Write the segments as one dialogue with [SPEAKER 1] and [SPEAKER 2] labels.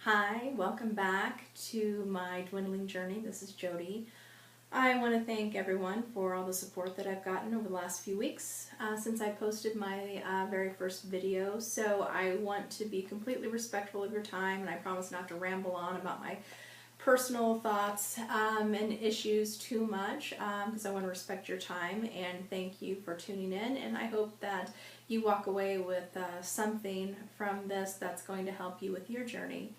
[SPEAKER 1] Hi, welcome back to my dwindling journey. This is Jody. I want to thank everyone for all the support that I've gotten over the last few weeks since I posted my very first video. So I want to be completely respectful of your time, and I promise not to ramble on about my personal thoughts and issues too much because I want to respect your time, and thank you for tuning in, and I hope that you walk away with something from this that's going to help you with your journey.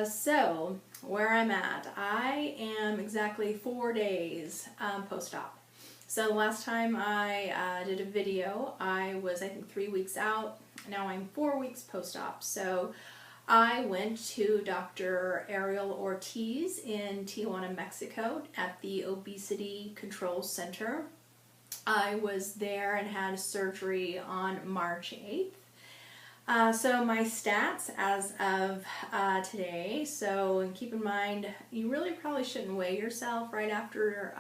[SPEAKER 1] So, where I'm at, I am exactly 4 days post-op. So the last time I did a video, I was, I think, 3 weeks out. Now I'm 4 weeks post-op. So I went to Dr. Ariel Ortiz in Tijuana, Mexico at the Obesity Control Center. I was there and had surgery on March 8th. So my stats as of today, and keep in mind, you really probably shouldn't weigh yourself right after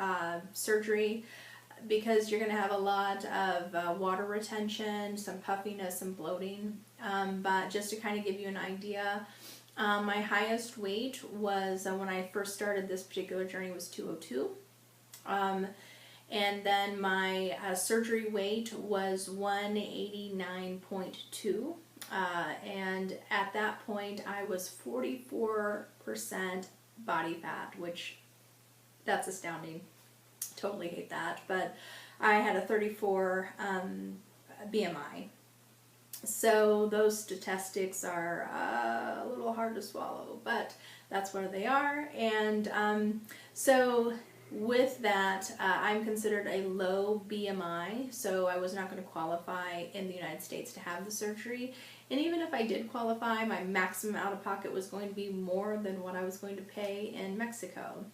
[SPEAKER 1] surgery because you're going to have a lot of water retention, some puffiness, and bloating. But just to kind of give you an idea, my highest weight was, when I first started this particular journey, was 202. And then my surgery weight was 189.2. And at that point I was 44% body fat, which that's astounding. Totally hate that, but I had a 34 BMI. So those statistics are a little hard to swallow, but that's where they are. And so with that, I'm considered a low BMI, so I was not going to qualify in the United States to have the surgery. And even if I did qualify, my maximum out-of-pocket was going to be more than what I was going to pay in Mexico.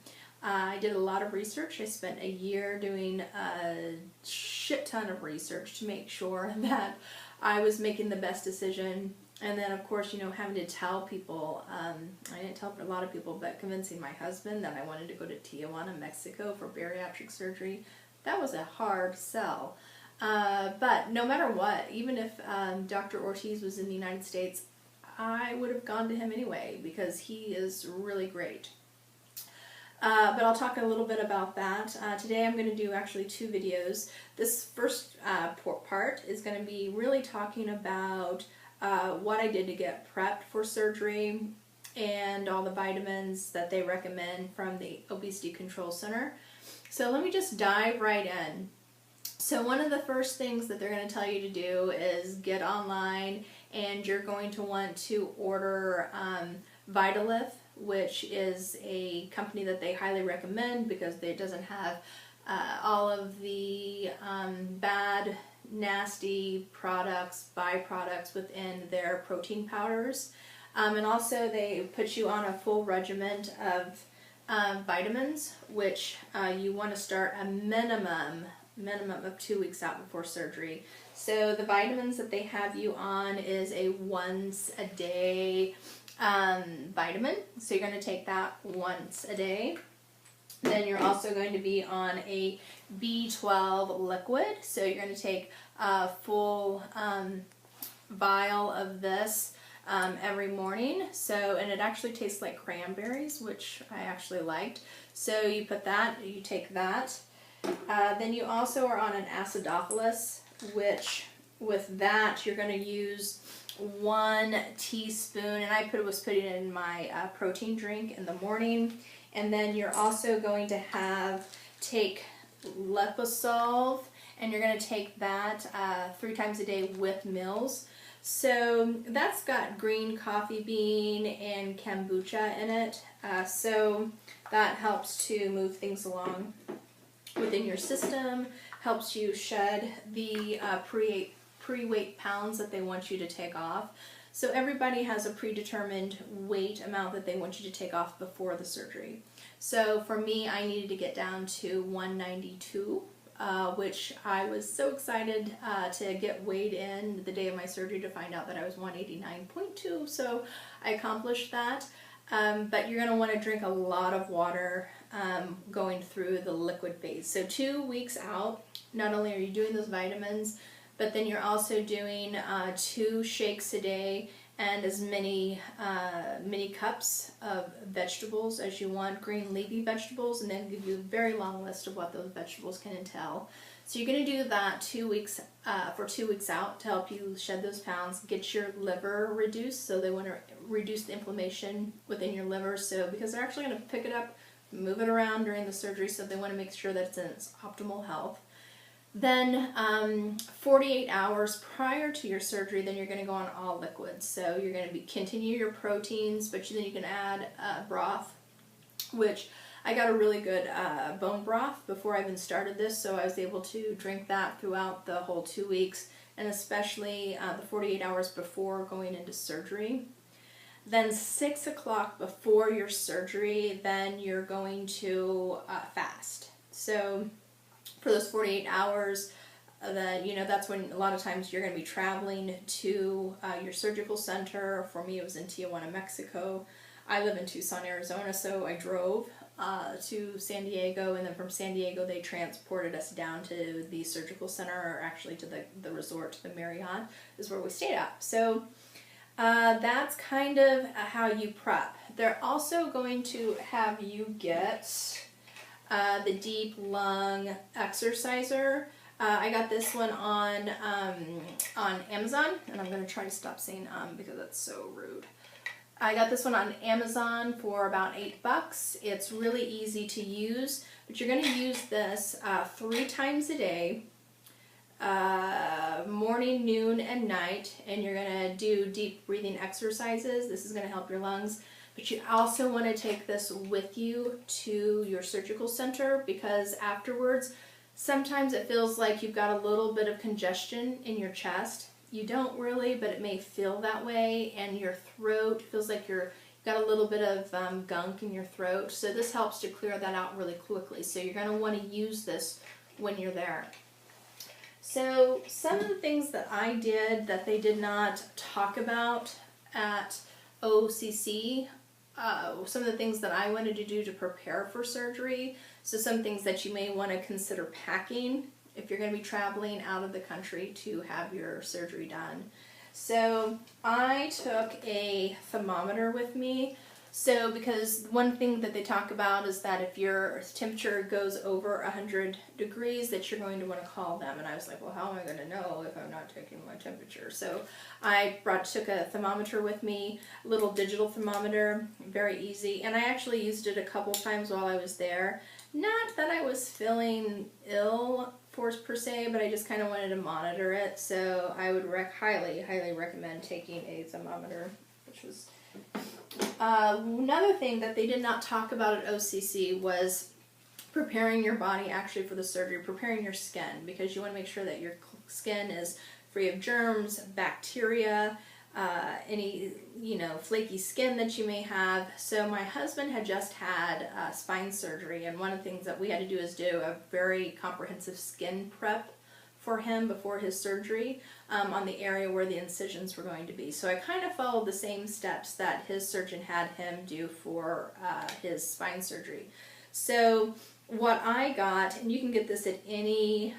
[SPEAKER 1] I did a lot of research. I spent a year doing a shit ton of research to make sure that I was making the best decision. And then, of course, having to tell people, I didn't tell a lot of people, but convincing my husband that I wanted to go to Tijuana, Mexico for bariatric surgery, that was a hard sell. But no matter what, even if Dr. Ortiz was in the United States, I would have gone to him anyway because he is really great. But I'll talk a little bit about that. Today I'm going to do actually 2 videos. This first part is going to be really talking about what I did to get prepped for surgery and all the vitamins that they recommend from the Obesity Control Center. So let me just dive right in. So one of the first things that they're going to tell you to do is get online, and you're going to want to order Vitalith, which is a company that they highly recommend because it doesn't have all of the bad, nasty byproducts within their protein powders. And also they put you on a full regimen of vitamins, which you want to start a minimum of 2 weeks out before surgery. So the vitamins that they have you on is a once a day vitamin. So you're going to take that once a day. Then you're also going to be on a B12 liquid. So you're going to take a full vial of this every morning. And it actually tastes like cranberries, which I actually liked. So you take that. Then you also are on an acidophilus, which with that you're going to use 1 teaspoon, and I was putting it in my protein drink in the morning. And then you're also going to take Leposolve, and you're going to take that 3 times a day with meals. So that's got green coffee bean and kombucha in it. So that helps to move things along within your system, helps you shed the pre-weight pounds that they want you to take off. So everybody has a predetermined weight amount that they want you to take off before the surgery. So for me, I needed to get down to 192, which I was so excited to get weighed in the day of my surgery to find out that I was 189.2. So I accomplished that. But you're going to want to drink a lot of water going through the liquid phase. So 2 weeks out, not only are you doing those vitamins, but then you're also doing 2 shakes a day and as many mini cups of vegetables as you want, green leafy vegetables, and then give you a very long list of what those vegetables can entail. So you're going to do that 2 weeks for 2 weeks out to help you shed those pounds, get your liver reduced. So they want to reduce the inflammation within your liver. So because they're actually going to pick it up, move it around during the surgery, so they want to make sure that it's in its optimal health. Then 48 hours prior to your surgery, then you're going to go on all liquids. So you're going to continue your proteins, but then you can add broth, which I got a really good bone broth before I even started this, so I was able to drink that throughout the whole 2 weeks, and especially the 48 hours before going into surgery. Then 6 o'clock before your surgery, then you're going to fast. So for those 48 hours, that's when a lot of times you're going to be traveling to your surgical center. For me, it was in Tijuana, Mexico. I live in Tucson, Arizona, so I drove to San Diego, and then from San Diego they transported us down to the surgical center, or actually to the resort, the Marriott is where we stayed at. So that's kind of how you prep. They're also going to have you get the deep lung exerciser. I got this one on Amazon, and I'm going to try to stop saying because that's so rude. I got this one on Amazon for about $8. It's really easy to use, but you're going to use this 3 times a day, morning, noon, and night, and you're going to do deep breathing exercises. This is going to help your lungs. But you also want to take this with you to your surgical center, because afterwards, sometimes it feels like you've got a little bit of congestion in your chest. You don't really, but it may feel that way, and your throat feels like you've got a little bit of gunk in your throat. So this helps to clear that out really quickly. So you're going to want to use this when you're there. So some of the things that I did that they did not talk about at OCC, some of the things that I wanted to do to prepare for surgery. So some things that you may want to consider packing if you're going to be traveling out of the country to have your surgery done. So I took a thermometer with me. So because one thing that they talk about is that if your temperature goes over 100 degrees, that you're going to want to call them. And I was like, well, how am I going to know if I'm not taking my temperature? So I took a thermometer with me, a little digital thermometer, very easy. And I actually used it a couple times while I was there. Not that I was feeling ill per se, but I just kind of wanted to monitor it. So I would highly, highly recommend taking a thermometer, which was... another thing that they did not talk about at OCC was preparing your body actually for the surgery, preparing your skin, because you want to make sure that your skin is free of germs, bacteria, any flaky skin that you may have. So my husband had just had spine surgery, and one of the things that we had to do is do a very comprehensive skin prep for him before his surgery on the area where the incisions were going to be. So I kind of followed the same steps that his surgeon had him do for his spine surgery. So what I got, and you can get this at any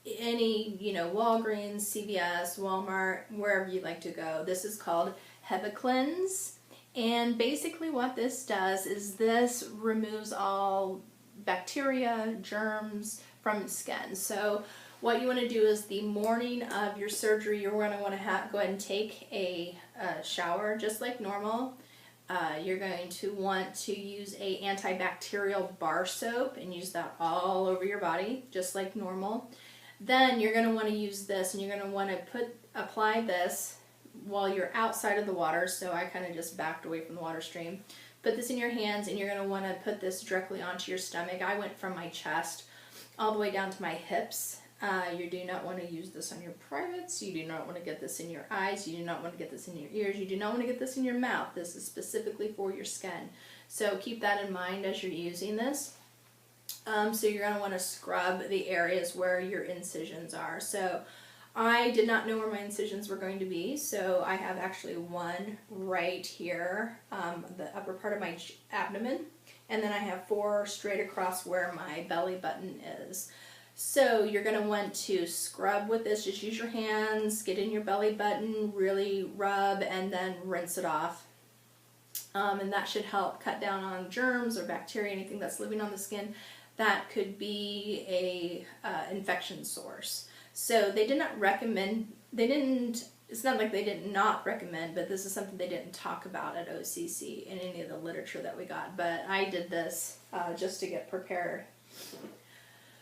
[SPEAKER 1] Walgreens, CVS, Walmart, wherever you like to go. This is called HepaCleanse, and basically what this does is this removes all bacteria, germs from the skin. So what you want to do is the morning of your surgery, you're going to want to go ahead and take a shower just like normal. You're going to want to use a antibacterial bar soap and use that all over your body just like normal. Then you're going to want to use this, and you're going to want to apply this while you're outside of the water. So I kind of just backed away from the water stream. Put this in your hands, and you're going to want to put this directly onto your stomach. I went from my chest all the way down to my hips. You do not want to use this on your privates. You do not want to get this in your eyes. You do not want to get this in your ears. You do not want to get this in your mouth. This is specifically for your skin. So keep that in mind as you're using this. So you're going to want to scrub the areas where your incisions are. So I did not know where my incisions were going to be, so I have actually one right here, the upper part of my abdomen, and then I have 4 straight across where my belly button is. So you're going to want to scrub with this. Just use your hands, get in your belly button, really rub, and then rinse it off. And that should help cut down on germs or bacteria, anything that's living on the skin that could be a infection source. So they did not recommend, it's not like they did not recommend, but this is something they didn't talk about at OCC in any of the literature that we got. But I did this just to get prepared.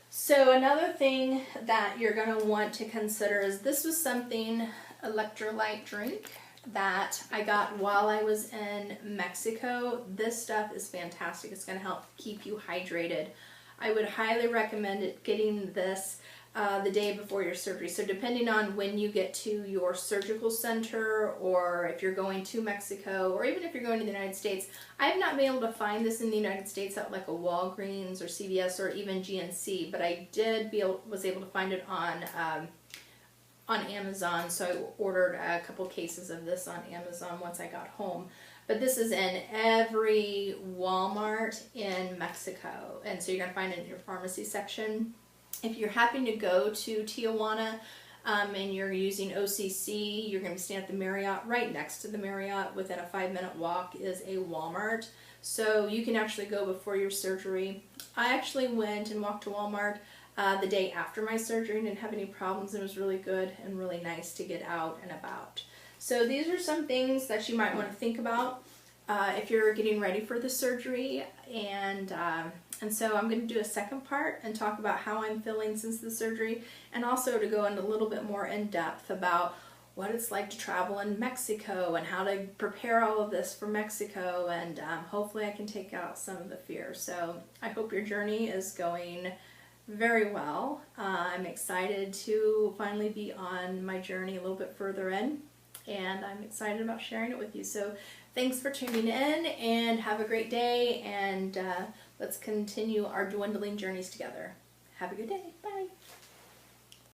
[SPEAKER 1] So another thing that you're going to want to consider is this was something, electrolyte drink, that I got while I was in Mexico. This stuff is fantastic. It's going to help keep you hydrated. I would highly recommend getting this the day before your surgery. So depending on when you get to your surgical center, or if you're going to Mexico, or even if you're going to the United States, I have not been able to find this in the United States at like a Walgreens or CVS or even GNC, but I was able to find it on Amazon. So I ordered a couple cases of this on Amazon once I got home. But this is in every Walmart in Mexico, and so you're going to find it in your pharmacy section. If you're happy to go to Tijuana and you're using OCC, you're going to be staying at the Marriott. Right next to the Marriott, within a 5-minute walk, is a Walmart. So you can actually go before your surgery. I actually went and walked to Walmart the day after my surgery and didn't have any problems. It was really good and really nice to get out and about. So these are some things that you might want to think about if you're getting ready for the surgery. And so I'm going to do a second part and talk about how I'm feeling since the surgery, and also to go into a little bit more in depth about what it's like to travel in Mexico and how to prepare all of this for Mexico, and hopefully I can take out some of the fear. So I hope your journey is going very well. I'm excited to finally be on my journey a little bit further in, and I'm excited about sharing it with you. So thanks for tuning in, and have a great day, and let's continue our dwindling journeys together. Have a good day. Bye.